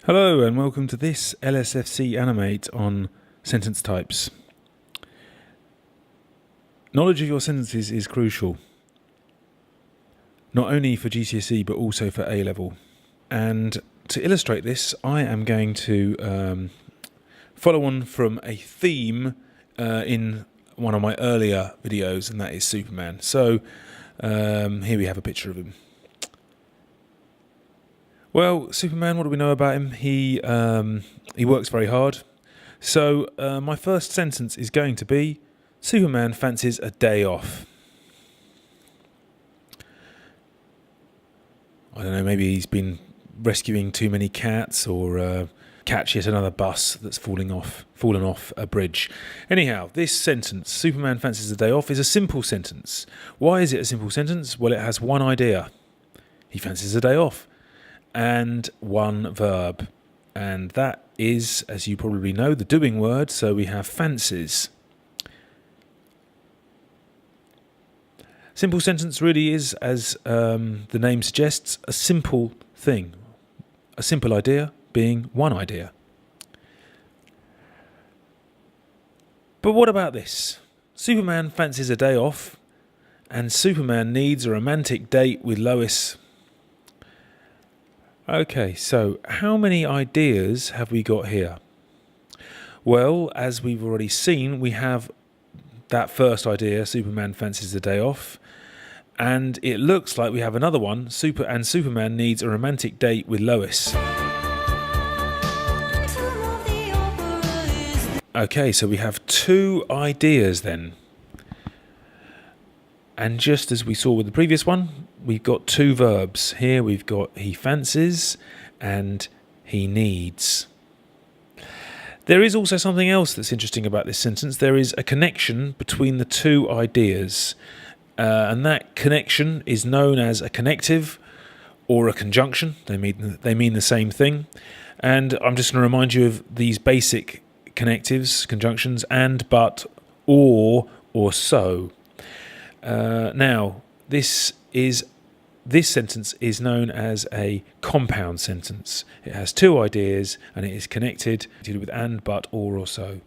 Hello and welcome to this LSFC Animate on sentence types. Knowledge of your sentences is crucial, not only for GCSE but also for A-level. And to illustrate this, I am going to follow on from a theme in one of my earlier videos, and that is Superman. So here we have a picture of him. Well, Superman, what do we know about him? He works very hard. So my first sentence is going to be, Superman fancies a day off. I don't know, maybe he's been rescuing too many cats or catch yet another bus that's fallen off a bridge. Anyhow, this sentence, Superman fancies a day off, is a simple sentence. Why is it a simple sentence? Well, it has one idea. He fancies a day off. And one verb, and that is, as you probably know, the doing word, so we have fancies. Simple sentence really is, as the name suggests, a simple thing. A simple idea being one idea. But what about this? Superman fancies a day off, and Superman needs a romantic date with Lois. Okay, so how many ideas have we got here? Well, as we've already seen, we have that first idea, Superman fancies a day off, and it looks like we have another one, Superman needs a romantic date with Lois. Okay, so we have two ideas then. And just as we saw with the previous one, we've got two verbs. Here we've got he fancies and he needs. There is also something else that's interesting about this sentence. There is a connection between the two ideas. And that connection is known as a connective or a conjunction. They mean the same thing. And I'm just going to remind you of these basic connectives, conjunctions, and, but, or so. Now, this sentence is known as a compound sentence. It has two ideas and it is connected with and, but, or so.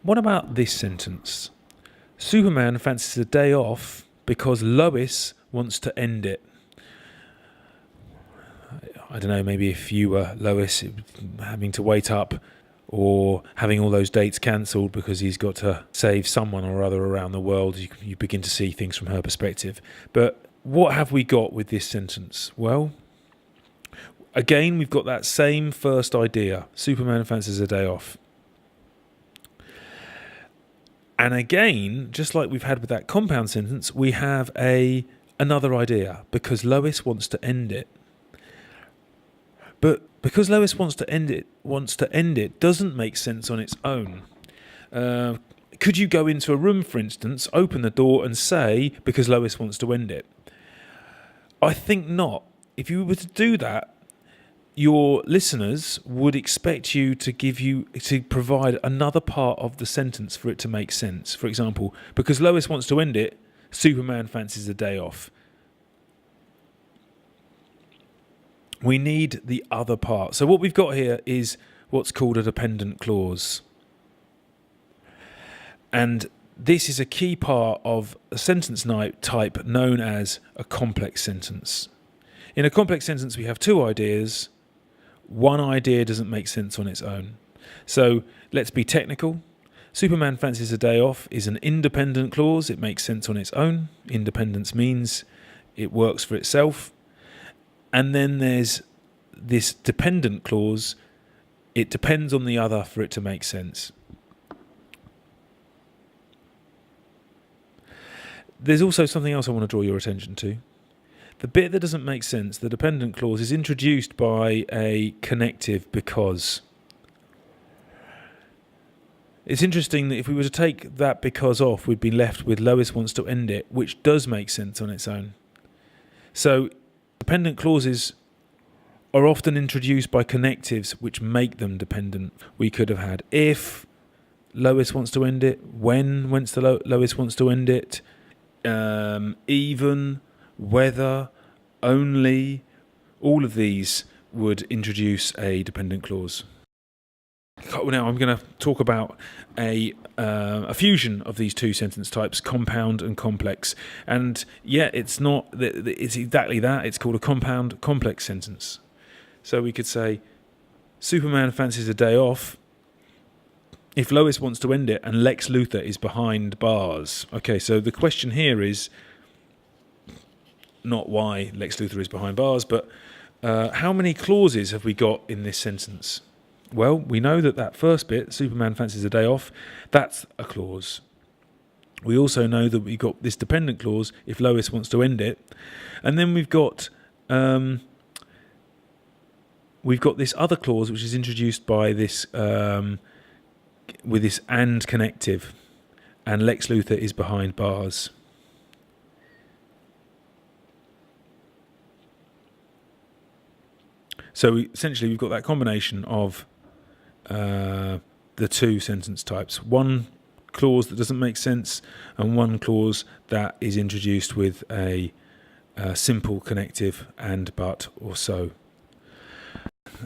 What about this sentence? Superman fancies a day off because Lois wants to end it. I don't know, maybe if you were Lois, having to wait up or having all those dates cancelled because he's got to save someone or other around the world, you begin to see things from her perspective. But what have we got with this sentence? Well, again, we've got that same first idea. Superman fancies a day off. And again, just like we've had with that compound sentence, we have another idea, because Lois wants to end it. But because Lois wants to end it doesn't make sense on its own. Could you go into a room, for instance, open the door and say, because Lois wants to end it? I think not. If you were to do that, your listeners would expect you to provide another part of the sentence for it to make sense. For example, because Lois wants to end it, Superman fancies a day off. We need the other part. So what we've got here is what's called a dependent clause. And this is a key part of a sentence type known as a complex sentence. In a complex sentence, we have two ideas. One idea doesn't make sense on its own. So let's be technical. Superman fancies a day off is an independent clause. It makes sense on its own. Independence means it works for itself. And then there's this dependent clause. It depends on the other for it to make sense. There's also something else I want to draw your attention to. The bit that doesn't make sense, the dependent clause, is introduced by a connective because. It's interesting that if we were to take that because off, we'd be left with Lois wants to end it, which does make sense on its own. So dependent clauses are often introduced by connectives which make them dependent. We could have had if Lois wants to end it, when Lois wants to end it, even, whether, only. All of these would introduce a dependent clause. Now I'm going to talk about a fusion of these two sentence types, compound and complex. And yeah, it's exactly that. It's called a compound complex sentence. So we could say, Superman fancies a day off if Lois wants to end it and Lex Luthor is behind bars. Okay, so the question here is not why Lex Luthor is behind bars, but how many clauses have we got in this sentence? Well, we know that first bit, Superman fancies a day off, that's a clause. We also know that we've got this dependent clause, if Lois wants to end it. And then we've got this other clause, which is introduced by this, with this and connective, and Lex Luthor is behind bars. So essentially we've got that combination of the two sentence types. One clause that doesn't make sense and one clause that is introduced with a simple connective and, but, or so.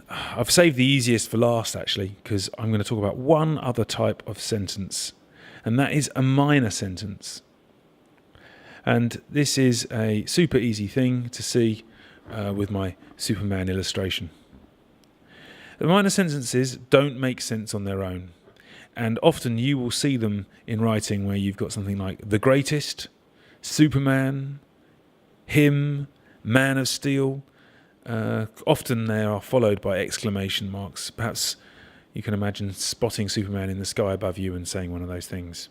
I've saved the easiest for last, actually, because I'm going to talk about one other type of sentence, and that is a minor sentence. And this is a super easy thing to see with my Superman illustration. The minor sentences don't make sense on their own, and often you will see them in writing where you've got something like the greatest, Superman, him, Man of Steel. Often they are followed by exclamation marks. Perhaps you can imagine spotting Superman in the sky above you and saying one of those things.